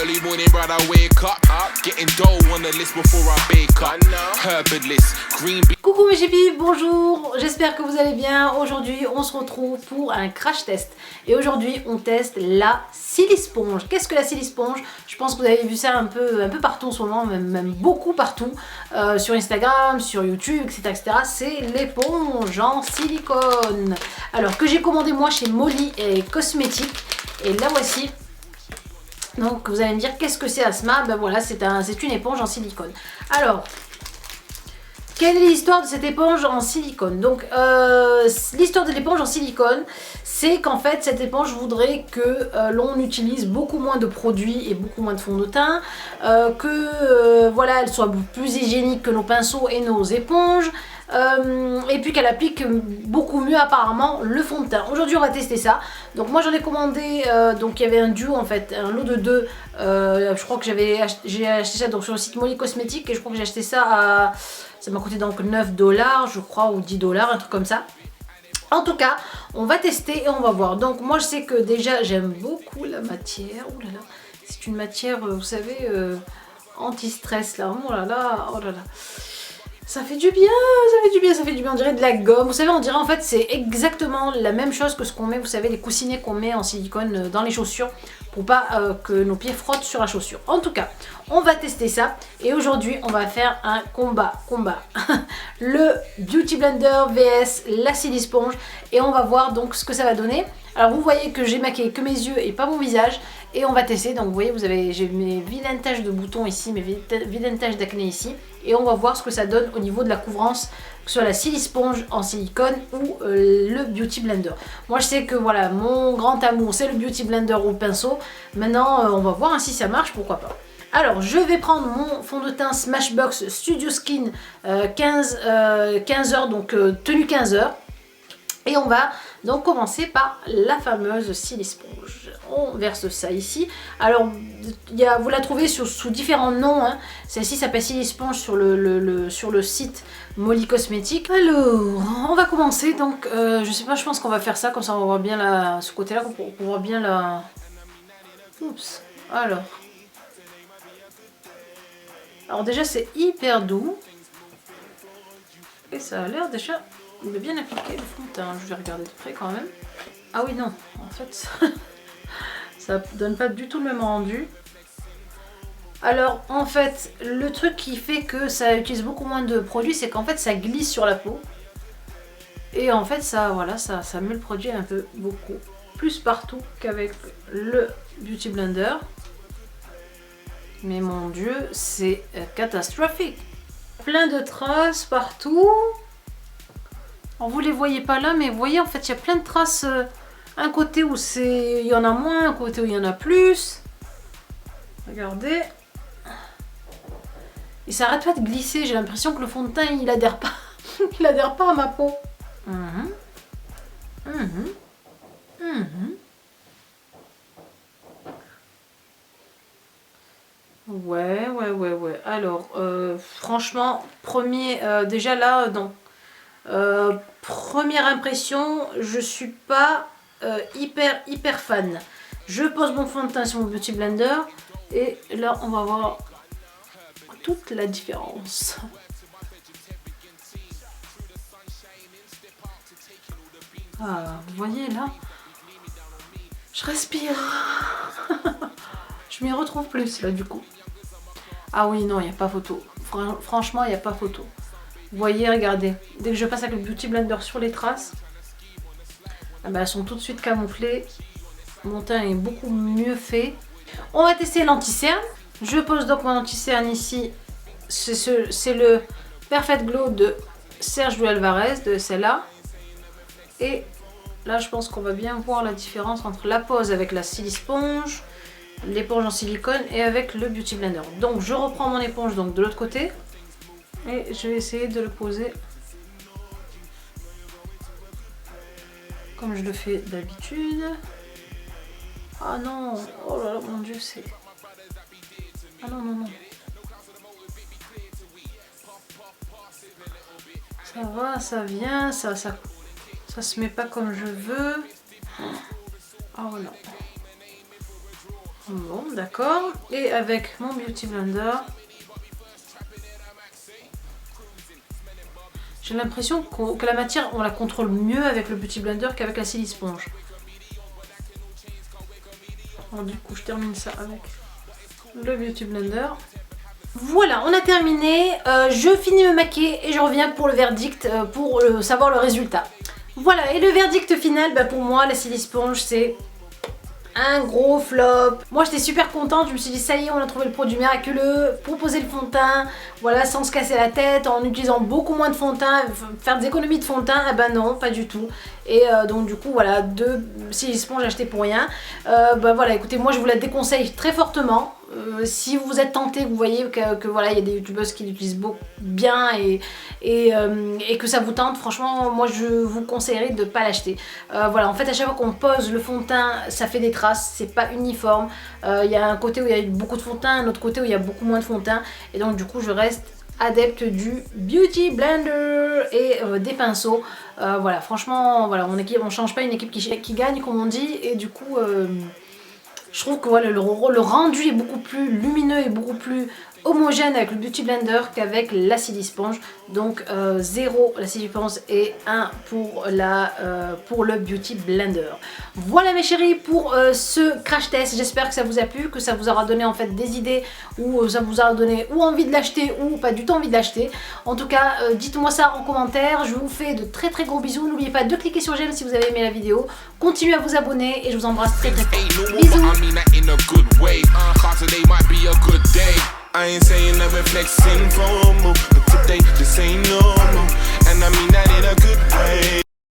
Early morning, brother, wake up. Getting dough on the list before I bake up. Herbalist, green bean. Coucou mes gippies, bonjour, j'espère que vous allez bien. Aujourd'hui on se retrouve pour un crash test. Et aujourd'hui on teste la Silisponge. Qu'est-ce que la Silisponge? Je pense que vous avez vu ça un peu partout en ce moment, même beaucoup partout. Sur Instagram, sur YouTube, etc. C'est l'éponge en silicone. Alors que j'ai commandé moi chez Molly et Cosmétiques. Et la voici. Donc vous allez me dire qu'est-ce que c'est Asma? Ben voilà, c'est une éponge en silicone. Alors, quelle est l'histoire de cette éponge en silicone? Donc l'histoire de l'éponge en silicone, c'est qu'en fait cette éponge voudrait que l'on utilise beaucoup moins de produits et beaucoup moins de fond de teint, voilà, elle soit plus hygiénique que nos pinceaux et nos éponges, et puis qu'elle applique beaucoup mieux apparemment le fond de teint. Aujourd'hui on va tester ça. Donc moi j'en ai commandé, donc il y avait un duo en fait, un lot de deux. Je crois que j'ai acheté ça donc sur le site Molly Cosmétiques, et je crois que j'ai acheté ça ça m'a coûté donc 9 $, je crois, ou 10 $, un truc comme ça. En tout cas, on va tester et on va voir. Donc moi je sais que déjà j'aime beaucoup la matière. Oh là là, c'est une matière, vous savez, anti-stress là. Oh là là, oh là là. Ça fait du bien, ça fait du bien, ça fait du bien. On dirait de la gomme. Vous savez, on dirait en fait c'est exactement la même chose que ce qu'on met, vous savez, les coussinets qu'on met en silicone dans les chaussures pour pas que nos pieds frottent sur la chaussure. En tout cas, on va tester ça. Et aujourd'hui, on va faire un combat. Le Beauty Blender vs la Silisponge. Et on va voir donc ce que ça va donner. Alors vous voyez que j'ai maquillé que mes yeux et pas mon visage. Et on va tester. Donc vous voyez, j'ai mes vilaines taches de boutons ici, mes vilaines taches d'acné ici. Et on va voir ce que ça donne au niveau de la couvrance, que ce soit la Silisponge en silicone ou le Beauty Blender. Moi je sais que voilà, mon grand amour c'est le Beauty Blender au pinceau. Maintenant on va voir hein, si ça marche, pourquoi pas. Alors je vais prendre mon fond de teint Smashbox Studio Skin 15 heures, donc tenue 15 heures. Et on va donc commencer par la fameuse Silisponge. On verse ça ici. Alors, vous la trouvez sous différents noms. Hein. Celle-ci s'appelle Silisponge sur le site Molly Cosmétiques. Alors, on va commencer. Donc, je sais pas, je pense qu'on va faire ça. Comme ça, on va voir bien ce côté-là. Pour voir bien la... Oups. Alors déjà, c'est hyper doux. Et ça a l'air déjà... Il est bien appliqué le fond de teint, je vais regarder de près quand même. Ah oui non, en fait ça donne pas du tout le même rendu. Alors en fait le truc qui fait que ça utilise beaucoup moins de produits, c'est qu'en fait ça glisse sur la peau. Et en fait ça voilà, ça met le produit un peu beaucoup plus partout qu'avec le Beauty Blender. Mais mon dieu, c'est catastrophique. Plein de traces partout. Alors vous les voyez pas là, mais vous voyez en fait il y a plein de traces, un côté où il y en a moins, un côté où il y en a plus. Regardez. Et ça arrête pas de glisser, j'ai l'impression que le fond de teint il adhère pas, il adhère pas à ma peau. Ouais. Alors franchement, déjà là, non. Première impression, je suis pas hyper fan. Je pose mon fond de teint sur mon Beauty Blender et là on va voir toute la différence. Ah, vous voyez là, je respire. Je m'y retrouve plus là du coup. Ah oui non, il n'y a pas photo. Franchement, il n'y a pas photo. Vous voyez, regardez, dès que je passe avec le Beauty Blender sur les traces, ah ben, elles sont tout de suite camouflées. Mon teint est beaucoup mieux fait. On va tester l'anti-cerne. Je pose donc mon anti-cerne ici. C'est le Perfect Glow de Serge Lou Alvarez, de celle-là. Et là, je pense qu'on va bien voir la différence entre la pose avec la Silisponge, l'éponge en silicone et avec le Beauty Blender. Donc, je reprends mon éponge donc, de l'autre côté. Et je vais essayer de le poser comme je le fais d'habitude. Ah non, oh là là, mon dieu, c'est... Ah non. Ça va, ça vient, ça se met pas comme je veux. Oh non. Bon, d'accord. Et avec mon Beauty Blender, j'ai l'impression que la matière, on la contrôle mieux avec le Beauty Blender qu'avec la Silisponge. Alors, du coup, je termine ça avec le Beauty Blender. Voilà, on a terminé. Je finis de me maquiller et je reviens pour le verdict, pour savoir le résultat. Voilà, et le verdict final, bah pour moi, la Silisponge, c'est un gros flop. Moi j'étais super contente, je me suis dit ça y est, on a trouvé le produit miraculeux pour poser le fond de teint, voilà, sans se casser la tête, en utilisant beaucoup moins de fond de teint, faire des économies de fond de teint. Ah ben non, pas du tout. Et donc du coup voilà, 2 Silisponges achetées pour rien. Bah voilà, écoutez, moi je vous la déconseille très fortement. Si vous êtes tenté, vous voyez que voilà, il y a des youtubeuses qui l'utilisent bien et que ça vous tente, franchement moi je vous conseillerais de ne pas l'acheter. Voilà, en fait à chaque fois qu'on pose le fond de teint, ça fait des traces, c'est pas uniforme. Il y a un côté où il y a beaucoup de fond de teint, un autre côté où il y a beaucoup moins de fond de teint, et donc du coup je reste adepte du Beauty Blender et des pinceaux. Voilà, franchement, voilà, on change pas une équipe qui gagne, comme on dit, et du coup je trouve que voilà, le rendu est beaucoup plus lumineux et beaucoup plus homogène avec le Beauty Blender qu'avec la Silisponge. Donc 0 la Silisponge et 1 pour le Beauty Blender. Voilà mes chéris pour ce crash test. J'espère que ça vous a plu, que ça vous aura donné en fait des idées, ou ça vous aura donné ou envie de l'acheter ou pas du tout envie de l'acheter. En tout cas, dites-moi ça en commentaire. Je vous fais de très très gros bisous. N'oubliez pas de cliquer sur j'aime si vous avez aimé la vidéo. Continuez à vous abonner et je vous embrasse très très fort. Bisous. I ain't saying I've been flexing for more, but today this ain't normal, and I mean that in a good way.